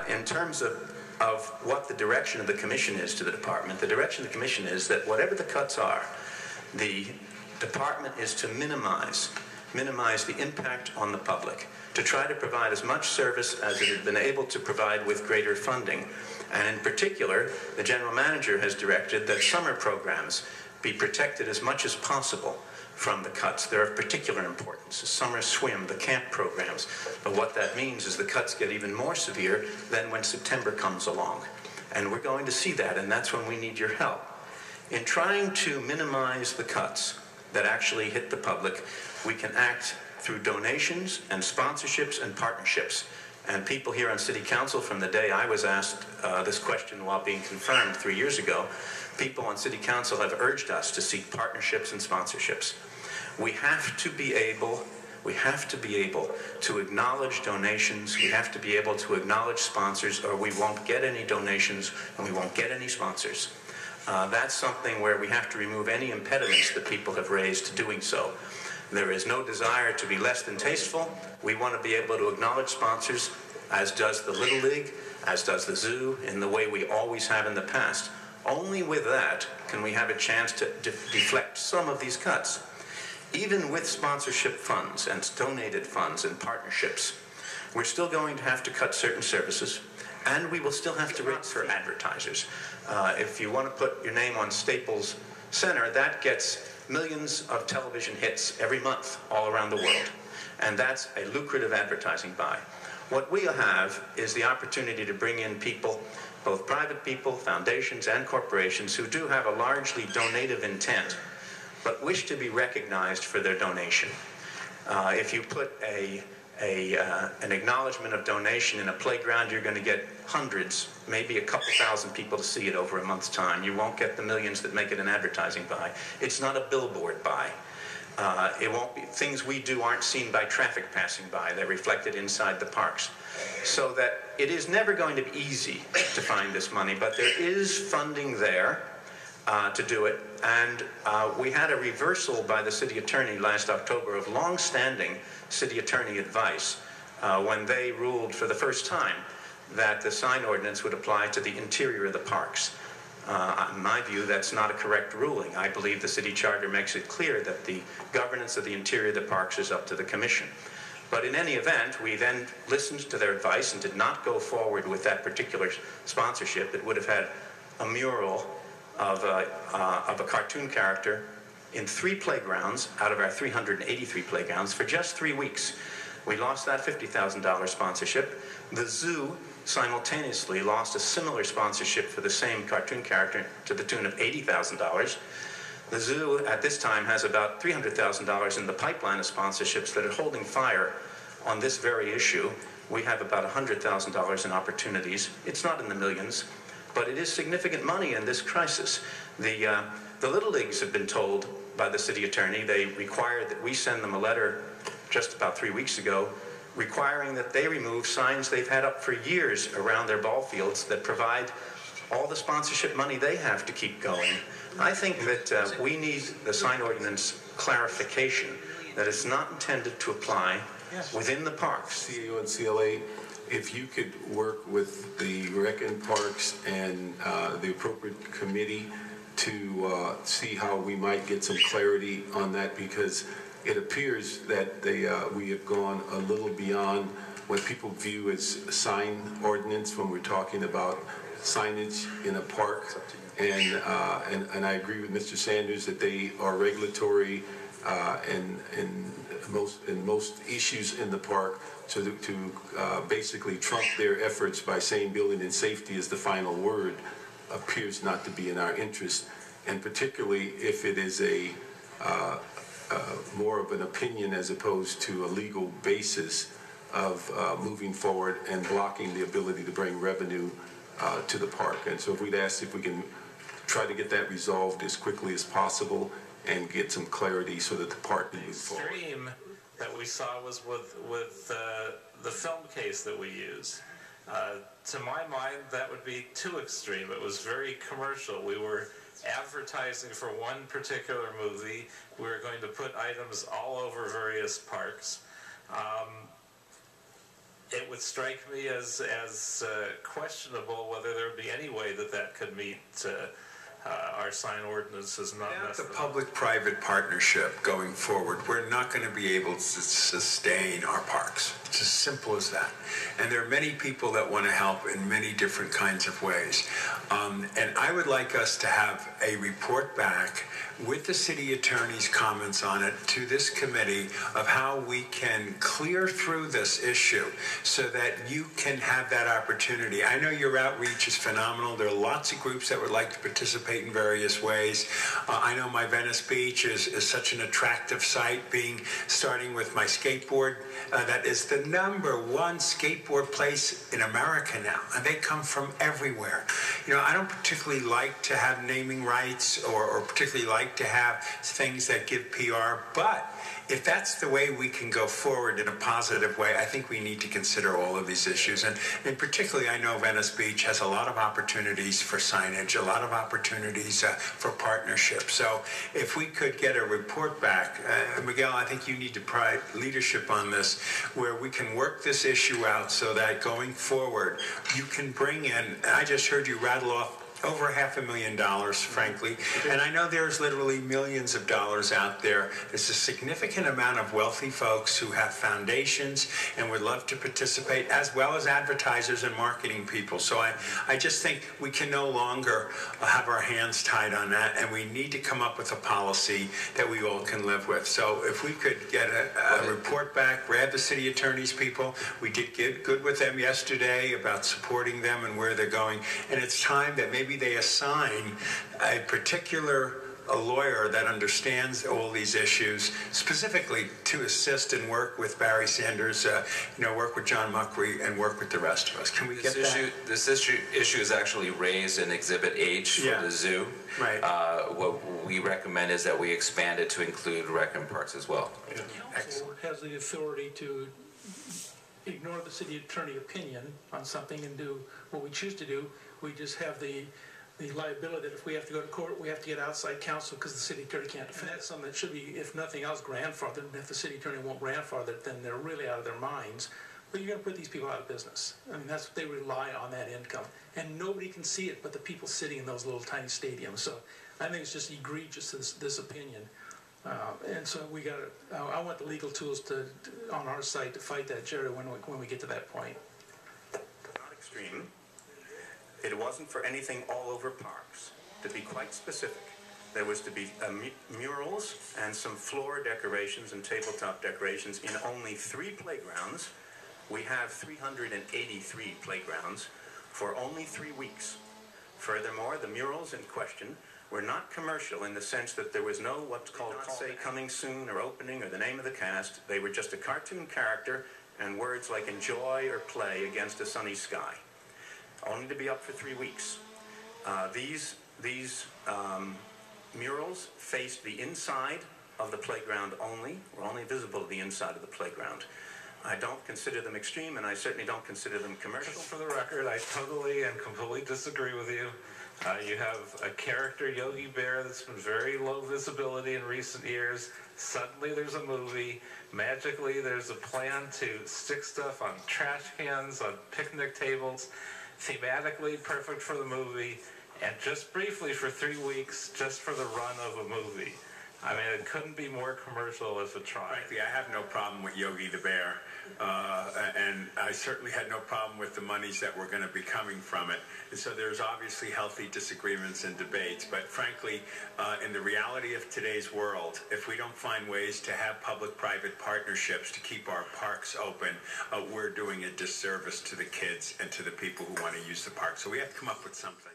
In terms of what the direction of the Commission is to the Department, the direction of the Commission is that whatever the cuts are, the Department is to minimize the impact on the public, to try to provide as much service as it had been able to provide with greater funding. And in particular, the General Manager has directed that summer programs be protected as much as possible from the cuts. They're of particular importance. The summer swim, the camp programs. But what that means is the cuts get even more severe than when September comes along. And we're going to see that, and that's when we need your help. In trying to minimize the cuts that actually hit the public, we can act through donations and sponsorships and partnerships. And people here on City Council, from the day I was asked this question while being confirmed 3 years ago, people on City Council have urged us to seek partnerships and sponsorships. We have to be able to acknowledge donations. We have to be able to acknowledge sponsors, or we won't get any donations and we won't get any sponsors. That's something where we have to remove any impediments that people have raised to doing so. There is no desire to be less than tasteful. We want to be able to acknowledge sponsors, as does the Little League, as does the zoo, in the way we always have in the past. Only with that can we have a chance to deflect some of these cuts. Even with sponsorship funds and donated funds and partnerships, we're still going to have to cut certain services, and we will still have to raise for advertisers. If you want to put your name on Staples Center, that gets millions of television hits every month all around the world. And that's a lucrative advertising buy. What we'll have is the opportunity to bring in people, both private people, foundations, and corporations who do have a largely donative intent, but wish to be recognized for their donation. If you put an acknowledgement of donation in a playground, you're going to get hundreds, maybe a couple thousand people to see it over a month's time. You won't get the millions that make it an advertising buy. It's not a billboard buy. It won't be, things we do aren't seen by traffic passing by. They're reflected inside the parks. So that it is never going to be easy to find this money, but there is funding there to do it. And we had a reversal by the city attorney last October of long-standing city attorney advice when they ruled for the first time that the sign ordinance would apply to the interior of the parks. In my view, that's not a correct ruling. I believe the city charter makes it clear that the governance of the interior of the parks is up to the commission. But in any event, we then listened to their advice and did not go forward with that particular sponsorship. It would have had a mural of a cartoon character in 3 playgrounds out of our 383 playgrounds for just 3 weeks. We lost that $50,000 sponsorship. The zoo simultaneously lost a similar sponsorship for the same cartoon character to the tune of $80,000. The zoo at this time has about $300,000 in the pipeline of sponsorships that are holding fire on this very issue. We have about $100,000 in opportunities. It's not in the millions, but it is significant money in this crisis. The Little Leagues have been told by the city attorney, they required that we send them a letter just about 3 weeks ago requiring that they remove signs they've had up for years around their ball fields that provide all the sponsorship money they have to keep going. I think that we need the sign ordinance clarification that it's not intended to apply within the parks. CEO and CLA, if you could work with the Rec and Parks and the appropriate committee to see how we might get some clarity on that, because it appears that we have gone a little beyond what people view as sign ordinance when we're talking about signage in a park. And I agree with Mr. Sanders that they are regulatory in most issues in the park to basically trump their efforts by saying building and safety is the final word appears not to be in our interest, and particularly if it is more of an opinion as opposed to a legal basis of moving forward and blocking the ability to bring revenue to the park. And so if we'd ask if we can try to get that resolved as quickly as possible and get some clarity so that the park can move forward. The extreme that we saw was with the film case that we used. To my mind, that would be too extreme. It was very commercial. We were advertising for one particular movie. We were going to put items all over various parks. It would strike me as questionable whether there would be any way that could meet our sign ordinances. Without the public-private partnership going forward, we're not going to be able to sustain our parks. It's as simple as that. And there are many people that want to help in many different kinds of ways. And I would like us to have a report back with the city attorney's comments on it to this committee of how we can clear through this issue so that you can have that opportunity. I know your outreach is phenomenal. There are lots of groups that would like to participate in various ways. I know my Venice Beach is such an attractive site, starting with my skateboard. That is the #1 skateboard place in America now, and they come from everywhere. You know, I don't particularly like to have naming rights or particularly like to have things that give PR, but if that's the way we can go forward in a positive way, I think we need to consider all of these issues. And particularly, I know Venice Beach has a lot of opportunities for signage, a lot of opportunities for partnership. So if we could get a report back, Miguel, I think you need to provide leadership on this, where we can work this issue out so that going forward, you can bring in, I just heard you rattle off over $500,000, frankly. And I know there's literally millions of dollars out there. There's a significant amount of wealthy folks who have foundations and would love to participate, as well as advertisers and marketing people. So I just think we can no longer have our hands tied on that, and we need to come up with a policy that we all can live with. So if we could get a report back, grab the city attorney's people. We did get good with them yesterday about supporting them and where they're going. And it's time that maybe they assign a particular lawyer that understands all these issues, specifically to assist and work with Barry Sanders, work with John Muckrey, and work with the rest of us. Can we get that? This issue is actually raised in Exhibit H for the zoo. Right. What we recommend is that we expand it to include rec and parks as well. The council has the authority to ignore the city attorney opinion on something and do what we choose to do. We just have the liability that if we have to go to court, we have to get outside counsel because the city attorney can't defend. And that's something that should be, if nothing else, grandfathered. And if the city attorney won't grandfather it, then they're really out of their minds. But you're going to put these people out of business. I mean, that's what they rely on, that income. And nobody can see it but the people sitting in those little tiny stadiums. So I think it's just egregious, this opinion. And so we got to, I want the legal tools on our side to fight that, Jerry, when we get to that point. Not extreme. It wasn't for anything all over parks. To be quite specific, there was to be murals and some floor decorations and tabletop decorations in only 3 playgrounds. We have 383 playgrounds for only 3 weeks. Furthermore, the murals in question were not commercial in the sense that there was no what's called say coming soon or opening or the name of the cast. They were just a cartoon character and words like enjoy or play against a sunny sky. Only to be up for 3 weeks. These murals faced the inside of the playground only, were only visible to the inside of the playground. I don't consider them extreme, and I certainly don't consider them commercial. For the record, I totally and completely disagree with you. You have a character, Yogi Bear, that's been very low visibility in recent years. Suddenly there's a movie. Magically there's a plan to stick stuff on trash cans, on picnic tables. Thematically perfect for the movie, and just briefly for 3 weeks, just for the run of a movie. I mean, it couldn't be more commercial if it tried. Frankly, I have no problem with Yogi the Bear, and I certainly had no problem with the monies that were going to be coming from it. And so there's obviously healthy disagreements and debates, but frankly, in the reality of today's world, if we don't find ways to have public-private partnerships to keep our parks open, we're doing a disservice to the kids and to the people who want to use the park. So we have to come up with something.